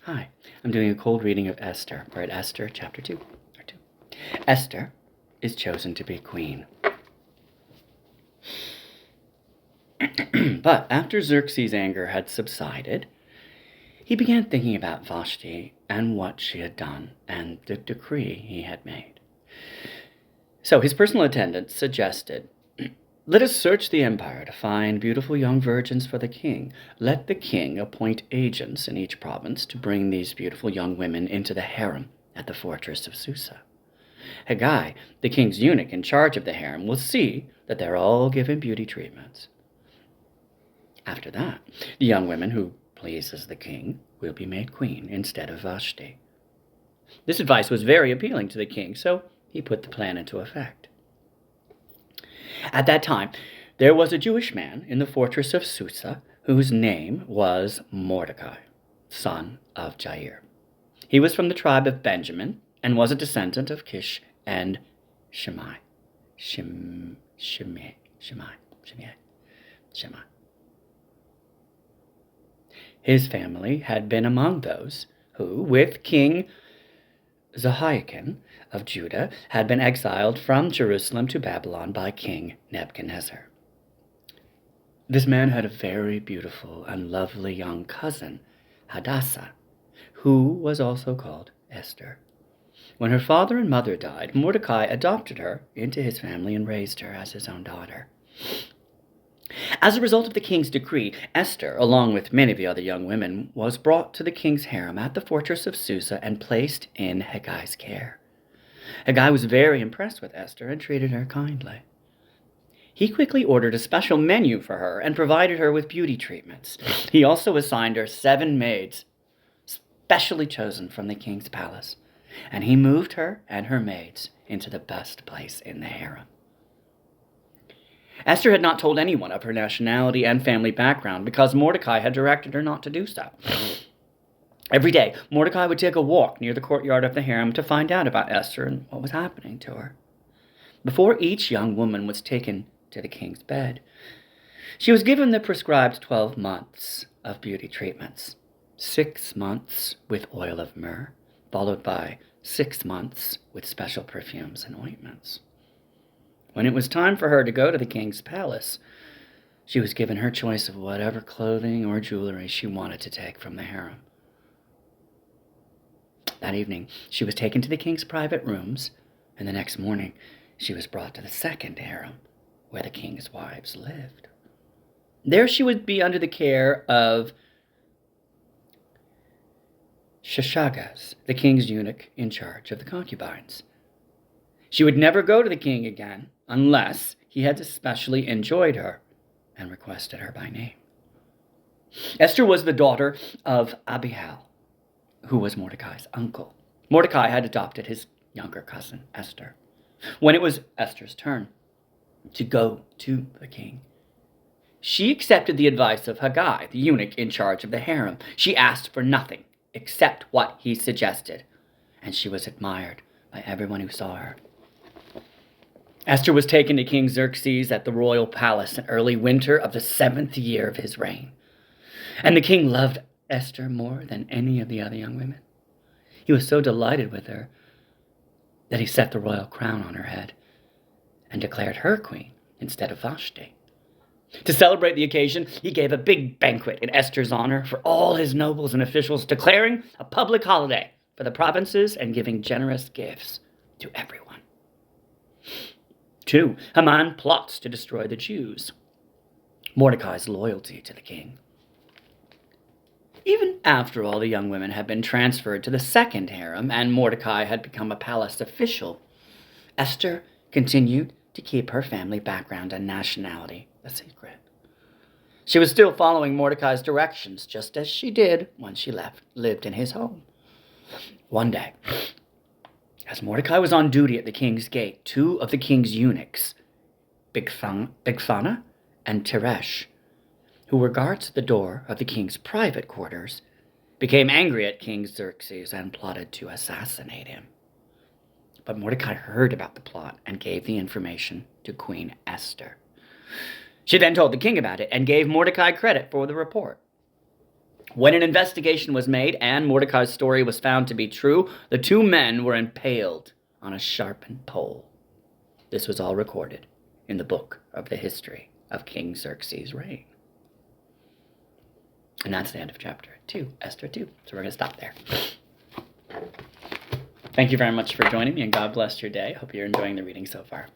Hi, I'm doing a cold reading of Esther. We're at Esther chapter 2. Esther is chosen to be queen. But after Xerxes' anger had subsided, he began thinking about Vashti and what she had done and the decree he had made. So his personal attendant suggested, "Let us search the empire to find beautiful young virgins for the king. Let the king appoint agents in each province to bring these beautiful young women into the harem at the fortress of Susa. Haggai, the king's eunuch in charge of the harem, will see that they're all given beauty treatments. After that, the young woman who pleases the king will be made queen instead of Vashti." This advice was very appealing to the king, so he put the plan into effect. At that time, there was a Jewish man in the fortress of Susa whose name was Mordecai, son of Jair. He was from the tribe of Benjamin and was a descendant of Kish and Shimei. His family had been among those who, with King Jehoiakim of Judah, had been exiled from Jerusalem to Babylon by King Nebuchadnezzar. This man had a very beautiful and lovely young cousin, Hadassah, who was also called Esther. When her father and mother died, Mordecai adopted her into his family and raised her as his own daughter. As a result of the king's decree, Esther, along with many of the other young women, was brought to the king's harem at the fortress of Susa and placed in Haggai's care. Haggai was very impressed with Esther and treated her kindly. He quickly ordered a special menu for her and provided her with beauty treatments. He also assigned her 7 maids, specially chosen from the king's palace, and he moved her and her maids into the best place in the harem. Esther had not told anyone of her nationality and family background because Mordecai had directed her not to do so. Every day, Mordecai would take a walk near the courtyard of the harem to find out about Esther and what was happening to her. Before each young woman was taken to the king's bed, she was given the prescribed 12 months of beauty treatments, 6 months with oil of myrrh, followed by 6 months with special perfumes and ointments. When it was time for her to go to the king's palace, she was given her choice of whatever clothing or jewelry she wanted to take from the harem. That evening, she was taken to the king's private rooms, and the next morning, she was brought to the second harem, where the king's wives lived. There she would be under the care of Shashagas, the king's eunuch in charge of the concubines. She would never go to the king again unless he had especially enjoyed her and requested her by name. Esther was the daughter of Abihail, who was Mordecai's uncle. Mordecai had adopted his younger cousin, Esther. When it was Esther's turn to go to the king, she accepted the advice of Haggai, the eunuch in charge of the harem. She asked for nothing except what he suggested, and she was admired by everyone who saw her. Esther was taken to King Xerxes at the royal palace in early winter of the 7th year of his reign. And the king loved Esther more than any of the other young women. He was so delighted with her that he set the royal crown on her head and declared her queen instead of Vashti. To celebrate the occasion, he gave a big banquet in Esther's honor for all his nobles and officials, declaring a public holiday for the provinces and giving generous gifts to everyone. 2. Haman plots to destroy the Jews. Mordecai's loyalty to the king. Even after all the young women had been transferred to the second harem and Mordecai had become a palace official, Esther continued to keep her family background and nationality a secret. She was still following Mordecai's directions, just as she did when she lived in his home. One day, as Mordecai was on duty at the king's gate, 2 of the king's eunuchs, Bigthana and Teresh, who were guards at the door of the king's private quarters, became angry at King Xerxes and plotted to assassinate him. But Mordecai heard about the plot and gave the information to Queen Esther. She then told the king about it and gave Mordecai credit for the report. When an investigation was made and Mordecai's story was found to be true, the two men were impaled on a sharpened pole. This was all recorded in the book of the history of King Xerxes' reign. And that's the end of chapter 2, Esther 2. So we're going to stop there. Thank you very much for joining me, and God bless your day. Hope you're enjoying the reading so far.